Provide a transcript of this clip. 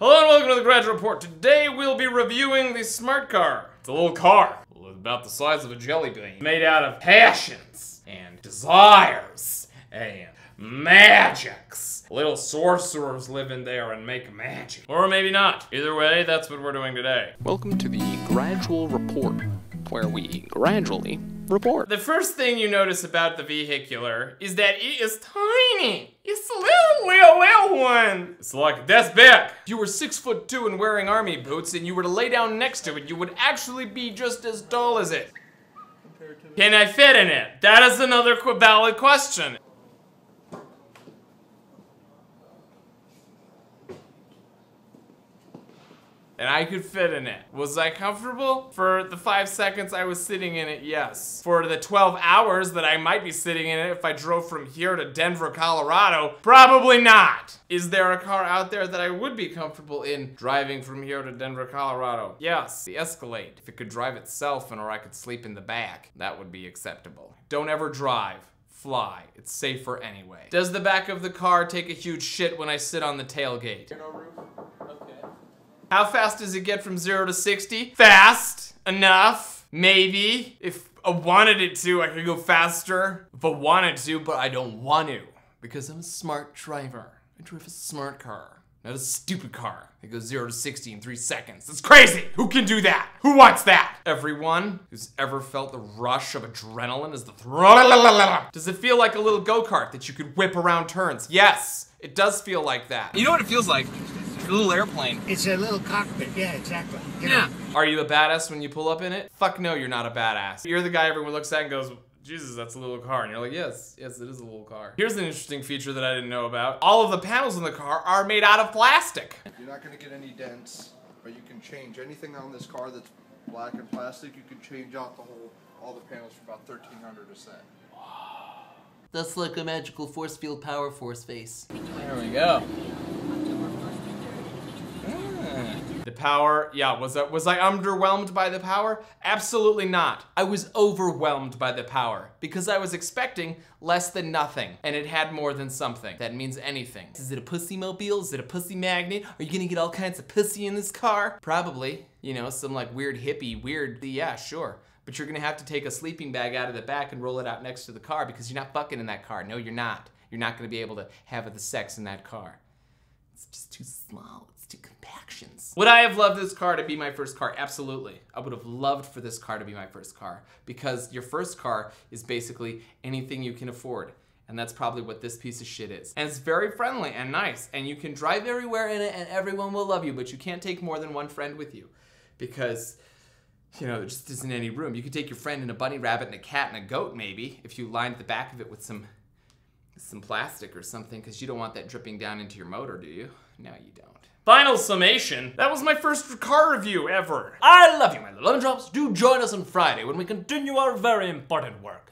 Hello and welcome to the Gradual Report. Today we'll be reviewing the smart car. It's a little car, about the size of a jelly bean, made out of passions and desires and magics. Little sorcerers live in there and make magic. Or maybe not. Either way, that's what we're doing today. Welcome to the Gradual Report, where we gradually report. The first thing you notice about the vehicular is that it is tiny. It's a little one. It's like this big. If you were 6'2" and wearing army boots and you were to lay down next to it, you would actually be just as tall as it. Can I fit in it? That is another valid question. And I could fit in it. Was I comfortable? For the 5 seconds I was sitting in it, yes. For the 12 hours that I might be sitting in it if I drove from here to Denver, Colorado, probably not. Is there a car out there that I would be comfortable in driving from here to Denver, Colorado? Yes, the Escalade. If it could drive itself and or I could sleep in the back, that would be acceptable. Don't ever drive. Fly. It's safer anyway. Does the back of the car take a huge shit when I sit on the tailgate? How fast does it get from 0 to 60? Fast enough, maybe. If I wanted it to, I could go faster. If I wanted to, but I don't want to. Because I'm a smart driver. I drive a smart car, not a stupid car. It goes 0 to 60 in 3 seconds. That's crazy! Who can do that? Who wants that? Everyone who's ever felt the rush of adrenaline is the throttle. Does it feel like a little go-kart that you could whip around turns? Yes, it does feel like that. You know what it feels like? A little airplane. It's a little cockpit, yeah, exactly. Yeah. Are you a badass when you pull up in it? Fuck no, you're not a badass. You're the guy everyone looks at and goes, Jesus, that's a little car. And you're like, yes, it is a little car. Here's an interesting feature that I didn't know about. All of the panels in the car are made out of plastic. You're not gonna get any dents, but you can change anything on this car that's black and plastic. You can change out all the panels for about $1,300 a set. That's like a magical force field power force face. There we go. The power, yeah, was I underwhelmed by the power? Absolutely not. I was overwhelmed by the power because I was expecting less than nothing and it had more than something. That means anything. Is it a pussy mobile? Is it a pussy magnet? Are you gonna get all kinds of pussy in this car? Probably. You know, some like weird hippie, yeah, sure. But you're gonna have to take a sleeping bag out of the back and roll it out next to the car because you're not fucking in that car. No, you're not. You're not gonna be able to have the sex in that car. It's just too small. It's too compactions. Would I have loved this car to be my first car? Absolutely. I would have loved for this car to be my first car because your first car is basically anything you can afford. And that's probably what this piece of shit is. And it's very friendly and nice and you can drive everywhere in it and everyone will love you, but you can't take more than one friend with you because, you know, there just isn't any room. You could take your friend and a bunny rabbit and a cat and a goat maybe if you lined the back of it with some plastic or something because you don't want that dripping down into your motor, do you? No, you don't. Final summation. That was my first car review ever. I love you, my little lemon drops. Do join us on Friday when we continue our very important work.